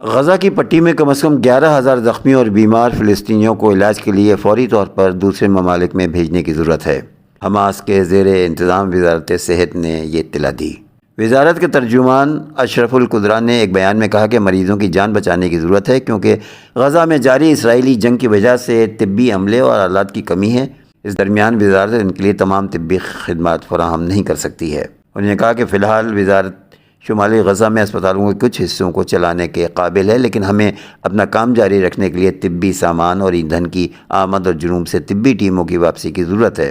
غزہ کی پٹی میں کم از کم 11,000 زخمی اور بیمار فلسطینیوں کو علاج کے لیے فوری طور پر دوسرے ممالک میں بھیجنے کی ضرورت ہے۔ حماس کے زیر انتظام وزارت صحت نے یہ اطلاع دی۔ وزارت کے ترجمان اشرف القدران نے ایک بیان میں کہا کہ مریضوں کی جان بچانے کی ضرورت ہے کیونکہ غزہ میں جاری اسرائیلی جنگ کی وجہ سے طبی عملے اور آلات کی کمی ہے۔ اس درمیان وزارت ان کے لیے تمام طبی خدمات فراہم نہیں کر سکتی ہے۔ انہوں نے کہا کہ فی الحال وزارت شمالی غزہ میں اسپتالوں کے کچھ حصوں کو چلانے کے قابل ہے، لیکن ہمیں اپنا کام جاری رکھنے کے لیے طبی سامان اور ایندھن کی آمد اور جنوب سے طبی ٹیموں کی واپسی کی ضرورت ہے۔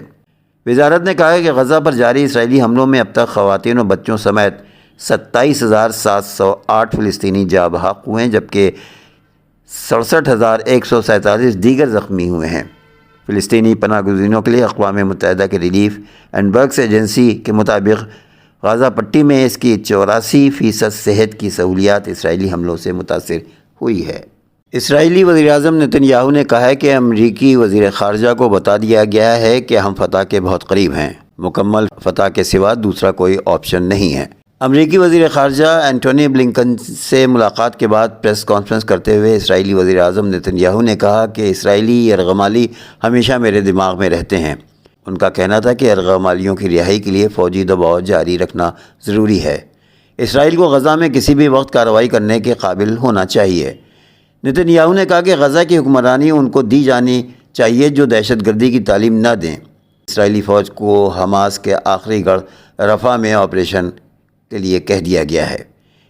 وزارت نے کہا ہے کہ غزہ پر جاری اسرائیلی حملوں میں اب تک خواتین اور بچوں سمیت 27,708 فلسطینی جاں بحق ہوئے ہیں، جبکہ 67,147 دیگر زخمی ہوئے ہیں۔ فلسطینی پناہ گزینوں کے لیے اقوام متحدہ کے ریلیف اینڈ ورکس ایجنسی کے مطابق غزہ پٹی میں اس کی 84% صحت کی سہولیات اسرائیلی حملوں سے متاثر ہوئی ہے۔ اسرائیلی وزیراعظم نتن یاہو نے کہا ہے کہ امریکی وزیر خارجہ کو بتا دیا گیا ہے کہ ہم فتح کے بہت قریب ہیں، مکمل فتح کے سوا دوسرا کوئی آپشن نہیں ہے۔ امریکی وزیر خارجہ اینٹونی بلنکن سے ملاقات کے بعد پریس کانفرنس کرتے ہوئے اسرائیلی وزیراعظم نتن یاہو نے کہا کہ اسرائیلی یرغمالی ہمیشہ میرے دماغ میں رہتے ہیں۔ ان کا کہنا تھا کہ یرغمالیوں کی رہائی کے لیے فوجی دباؤ جاری رکھنا ضروری ہے۔ اسرائیل کو غزہ میں کسی بھی وقت کارروائی کرنے کے قابل ہونا چاہیے۔ نتن یاہو نے کہا کہ غزہ کی حکمرانی ان کو دی جانی چاہیے جو دہشت گردی کی تعلیم نہ دیں۔ اسرائیلی فوج کو حماس کے آخری گڑھ رفح میں آپریشن کے لیے کہہ دیا گیا ہے۔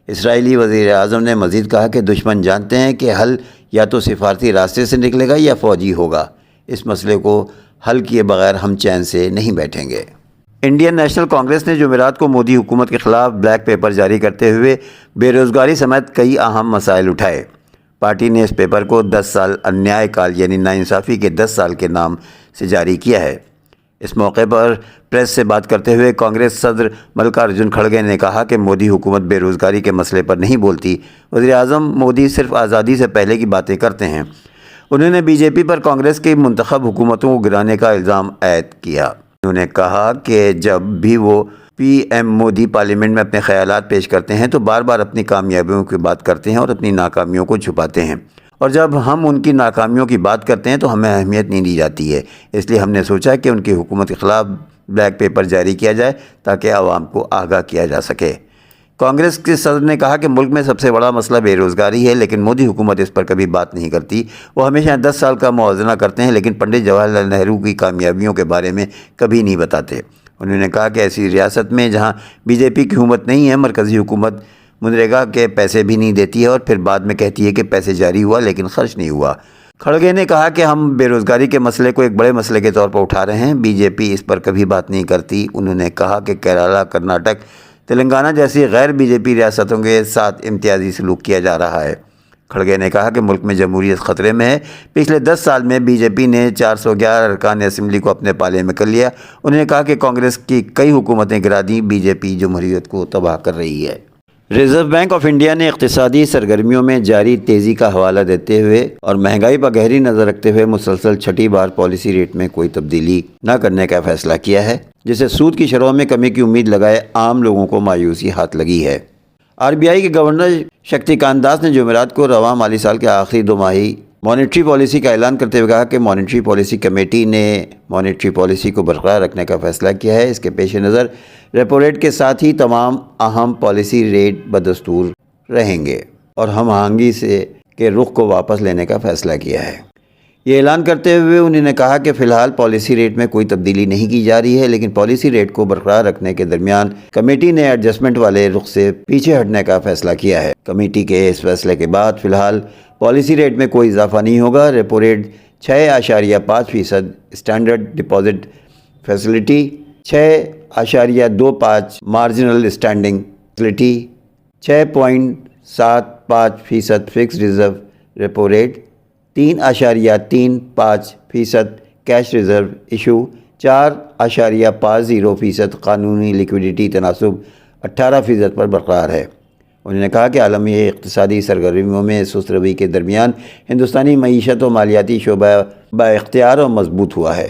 اسرائیلی وزیر اعظم نے مزید کہا کہ دشمن جانتے ہیں کہ حل یا تو سفارتی راستے سے نکلے گا یا فوجی ہوگا۔ اس مسئلے کو حل کیے بغیر ہم چین سے نہیں بیٹھیں گے۔ انڈین نیشنل کانگریس نے جمعرات کو مودی حکومت کے خلاف بلیک پیپر جاری کرتے ہوئے بے روزگاری سمیت کئی اہم مسائل اٹھائے۔ پارٹی نے اس پیپر کو 10 سال انیائے کال یعنی ناانصافی کے 10 سال کے نام سے جاری کیا ہے۔ اس موقع پر پریس سے بات کرتے ہوئے کانگریس صدر ملکارجن کھڑگے نے کہا کہ مودی حکومت بے روزگاری کے مسئلے پر نہیں بولتی۔ وزیر اعظم مودی صرف آزادی سے پہلے کی باتیں کرتے ہیں۔ انہوں نے بی جے پی پر کانگریس کی منتخب حکومتوں کو گرانے کا الزام عائد کیا۔ انہوں نے کہا کہ جب بھی وہ پی ایم مودی پارلیمنٹ میں اپنے خیالات پیش کرتے ہیں تو بار بار اپنی کامیابیوں کی بات کرتے ہیں اور اپنی ناکامیوں کو چھپاتے ہیں، اور جب ہم ان کی ناکامیوں کی بات کرتے ہیں تو ہمیں اہمیت نہیں دی جاتی ہے۔ اس لیے ہم نے سوچا کہ ان کی حکومت کے خلاف بلیک پیپر جاری کیا جائے تاکہ عوام کو آگاہ کیا جا سکے۔ کانگریس کے صدر نے کہا کہ ملک میں سب سے بڑا مسئلہ بے روزگاری ہے، لیکن مودی حکومت اس پر کبھی بات نہیں کرتی۔ وہ ہمیشہ 10 سال کا موازنہ کرتے ہیں لیکن پنڈت جواہر لال نہرو کی کامیابیوں کے بارے میں کبھی نہیں بتاتے۔ انہوں نے کہا کہ ایسی ریاست میں جہاں بی جے پی کی حکومت نہیں ہے، مرکزی حکومت منریگا کے پیسے بھی نہیں دیتی ہے اور پھر بعد میں کہتی ہے کہ پیسے جاری ہوا لیکن خرچ نہیں ہوا۔ کھڑگے نے کہا کہ ہم بے روزگاری کے مسئلے کو ایک بڑے مسئلے کے طور پر اٹھا رہے ہیں، بی جے پی اس پر کبھی بات نہیں کرتی۔ انہوں نے کہا کہ کیرالہ، کرناٹک، تلنگانہ جیسی غیر بی جے پی ریاستوں کے ساتھ امتیازی سلوک کیا جا رہا ہے۔ کھڑگے نے کہا کہ ملک میں جمہوریت خطرے میں ہے۔ پچھلے 10 سال میں بی جے پی نے 411 ارکان اسمبلی کو اپنے پالے میں کر لیا۔ انہوں نے کہا کہ کانگریس کی کئی حکومتیں گرا دیں، بی جے پی جمہوریت کو تباہ کر رہی ہے۔ ریزرو بینک آف انڈیا نے اقتصادی سرگرمیوں میں جاری تیزی کا حوالہ دیتے ہوئے اور مہنگائی پر گہری نظر رکھتے ہوئے مسلسل چھٹی بار پالیسی ریٹ میں کوئی تبدیلی نہ کرنے کا فیصلہ کیا ہے، جس سے سود کی شرحوں میں کمی کی امید لگائے عام لوگوں کو مایوسی ہاتھ لگی ہے۔ آر بی آئی کے گورنر شکتی کانت داس نے جمعرات کو رواں مالی سال کے آخری 2 ماہی مانیٹری پالیسی کا اعلان کرتے ہوئے کہا کہ مانیٹری پالیسی کمیٹی نے مانیٹری پالیسی کو برقرار رکھنے کا فیصلہ کیا ہے۔ اس کے پیش نظر ریپو ریٹ کے ساتھ ہی تمام اہم پالیسی ریٹ بدستور رہیں گے اور ہم آہنگی سے کے رخ کو واپس لینے کا فیصلہ کیا ہے۔ یہ اعلان کرتے ہوئے انہوں نے کہا کہ فی الحال پالیسی ریٹ میں کوئی تبدیلی نہیں کی جا رہی ہے، لیکن پالیسی ریٹ کو برقرار رکھنے کے درمیان کمیٹی نے ایڈجسٹمنٹ والے رخ سے پیچھے ہٹنے کا فیصلہ کیا ہے۔ کمیٹی کے اس فیصلے کے بعد فی الحال پالیسی ریٹ میں کوئی اضافہ نہیں ہوگا۔ Repo rate 6.5% standard deposit facility 6.25 marginal standing facility 6.75% fix reserve repo rate 3.35% cash reserve issue 4.50% قانونی لیکوڈیٹی تناسب 18% پر برقرار ہے۔ انہوں نے کہا کہ عالمی اقتصادی سرگرمیوں میں سست روی کے درمیان ہندوستانی معیشت و مالیاتی شعبہ با اختیار اور مضبوط ہوا ہے۔